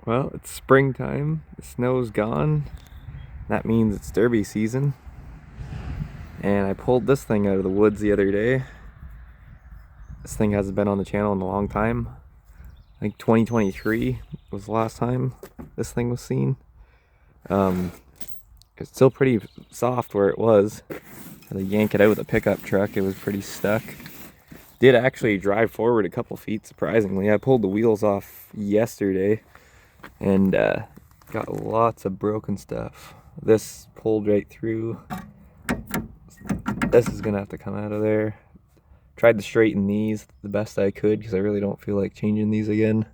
Well, it's springtime, the snow's gone, that means it's derby season, and I pulled this thing out of the woods the other day. This thing hasn't been on the channel in a long time. I think 2023 was the last time this thing was seen. It's still pretty soft where it was. I had to yank it out with a pickup truck, it was pretty stuck. Did actually drive forward a couple feet, surprisingly. I pulled the wheels off yesterday and got lots of broken stuff. This pulled right through. This is gonna have to come out of there. Tried to straighten these the best I could because I really don't feel like changing these again.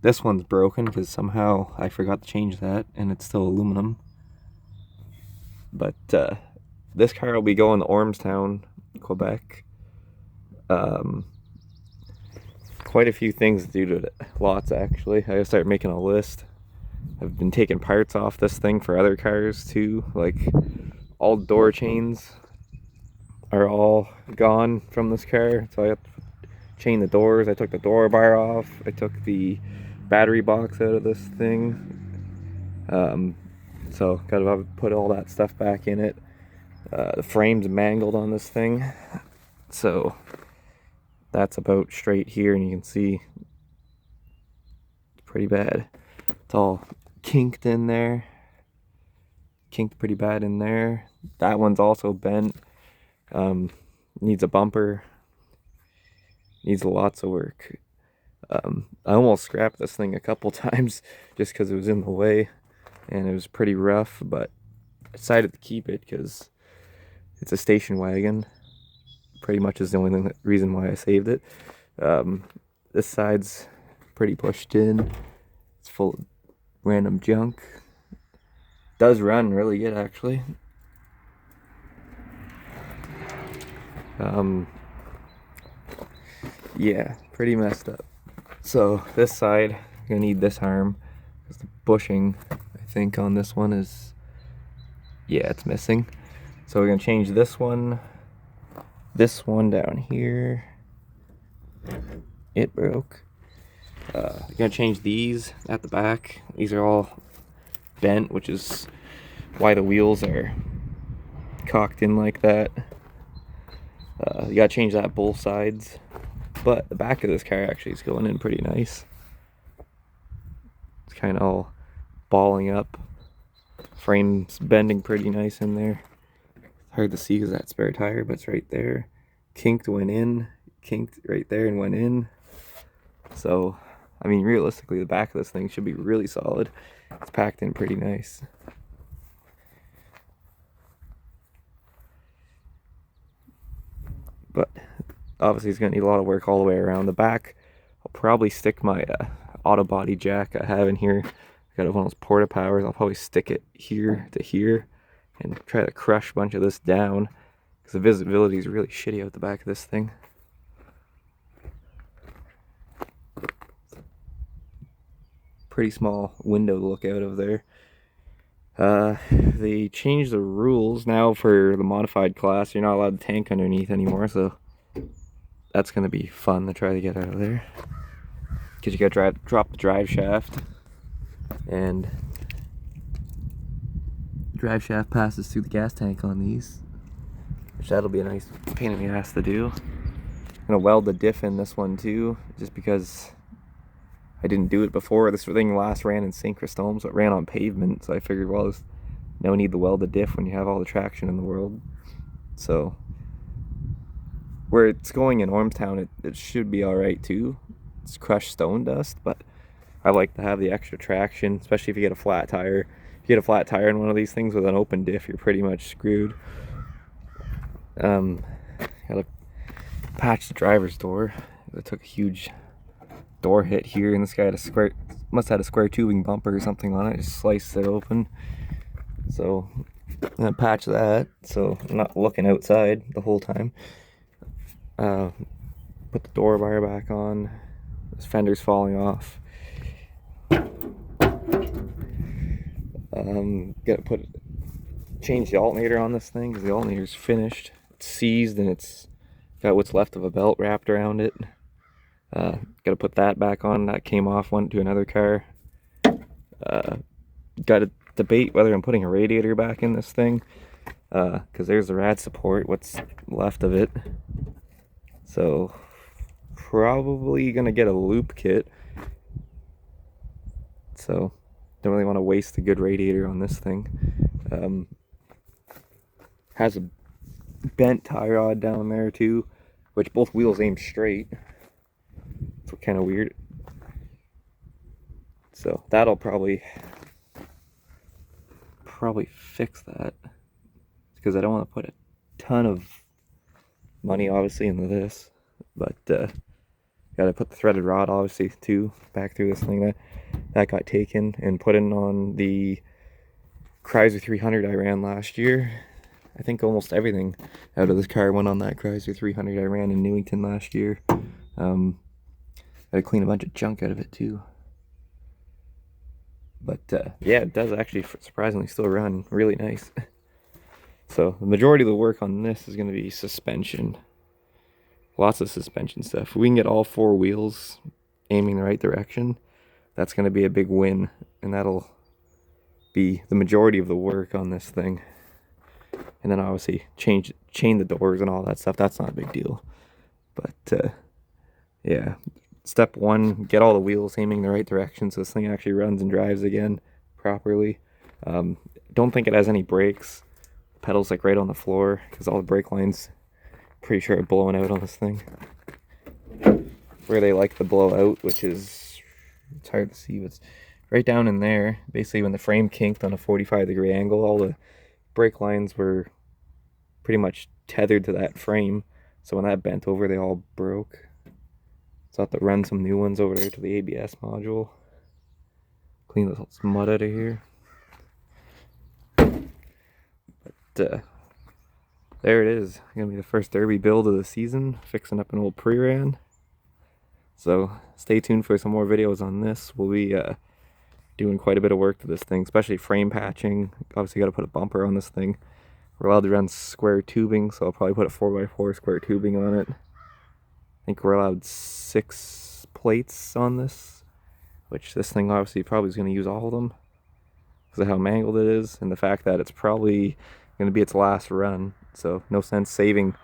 This one's broken because somehow I forgot to change that and it's still aluminum. But this car will be going to Ormstown, Quebec. Quite a few things due to it. Lots, actually. I gotta start making a list. I've been taking parts off this thing for other cars too. Like, all door chains are all gone from this car, so I have to chain the doors. I took the door bar off. I took the battery box out of this thing. So gotta put all that stuff back in it. The frame's mangled on this thing, so that's about straight here, and you can see it's pretty bad. It's all kinked in there. Kinked pretty bad in there. That one's also bent. Needs a bumper. Needs lots of work. I almost scrapped this thing a couple times just because it was in the way and it was pretty rough, but I decided to keep it because it's a station wagon. Pretty much is the only reason why I saved it. This side's pretty pushed in. It's full of random junk. Does run really good, actually. Yeah, pretty messed up. So this side, you're gonna need this arm because the bushing, I think, on this one is, yeah, it's missing. So we're gonna change this one down here. It broke. We're gonna change these at the back. These are all bent, which is why the wheels are cocked in like that. You gotta change that both sides, but the back of this car actually is going in pretty nice. It's kind of all balling up. Frame's bending pretty nice in there. Hard to see because that spare tire, but it's right there. Kinked, went in. Kinked right there and went in. So, I mean, realistically, the back of this thing should be really solid. It's packed in pretty nice. But obviously it's going to need a lot of work all the way around. The back, I'll probably stick my auto body jack I have in here. I got one of those porta powers. I'll probably stick it here to here and try to crush a bunch of this down because the visibility is really shitty out the back of this thing. Pretty small window to look out of there. They changed the rules now for the modified class. You're not allowed to tank underneath anymore, so that's gonna be fun to try to get out of there. Because you gotta drop the drive shaft, and the drive shaft passes through the gas tank on these, which that'll be a nice pain in the ass to do. I'm gonna weld the diff in this one too, just because I didn't do it before. This thing last ran in Synchrostome, so it ran on pavement, so I figured, well, there's no need to weld the diff when you have all the traction in the world. So where it's going in Ormstown, it should be alright too. It's crushed stone dust, but I like to have the extra traction, especially if you get a flat tire. If you get a flat tire in one of these things with an open diff, you're pretty much screwed. Gotta patch the driver's door. I took a huge door hit here, and this guy must have had a square tubing bumper or something on it. Just sliced it open. So I'm gonna patch that so I'm not looking outside the whole time. Put the door bar back on. This fender's falling off. Gotta change the alternator on this thing because the alternator's finished. It's seized and it's got what's left of a belt wrapped around it. Got to put that back on. That came off, went to another car. Got to debate whether I'm putting a radiator back in this thing, because there's the rad support, what's left of it. So probably gonna get a loop kit. So don't really want to waste a good radiator on this thing. Has a bent tie rod down there too, which both wheels aim straight. It's kind of weird. So that'll probably fix that, because I don't want to put a ton of money obviously into this, but gotta put the threaded rod obviously too back through this thing. That got taken and put in on the Chrysler 300 I ran last year. I think almost everything out of this car went on that Chrysler 300 I ran in Newington last year. Gotta clean a bunch of junk out of it too. But yeah, it does actually surprisingly still run really nice. So the majority of the work on this is going to be suspension. Lots of suspension stuff. If we can get all four wheels aiming the right direction, that's going to be a big win, and that'll be the majority of the work on this thing. And then obviously chain the doors and all that stuff. That's not a big deal. But yeah, step one, get all the wheels aiming the right direction so this thing actually runs and drives again properly. Don't think it has any brakes. Pedals like right on the floor, because all the brake lines, pretty sure, are blowing out on this thing. Where they like to blow out, which is, it's hard to see, but it's right down in there. Basically when the frame kinked on a 45-degree angle, all the brake lines were pretty much tethered to that frame. So when that bent over, they all broke. So I have to run some new ones over there to the ABS module. Clean this mud out of here. But there it is. Gonna be the first derby build of the season. Fixing up an old pre-ran. So stay tuned for some more videos on this. We'll be doing quite a bit of work to this thing, especially frame patching. Obviously got to put a bumper on this thing. We're allowed to run square tubing, so I'll probably put a 4x4 square tubing on it. I think we're allowed 6 plates on this, which this thing obviously probably is going to use all of them because of how mangled it is and the fact that it's probably going to be its last run. So no sense saving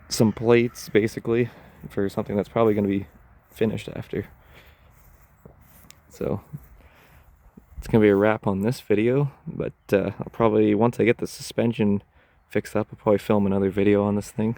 some plates basically for something that's probably going to be finished after. So it's going to be a wrap on this video, but I'll probably, once I get the suspension fixed up, I'll probably film another video on this thing.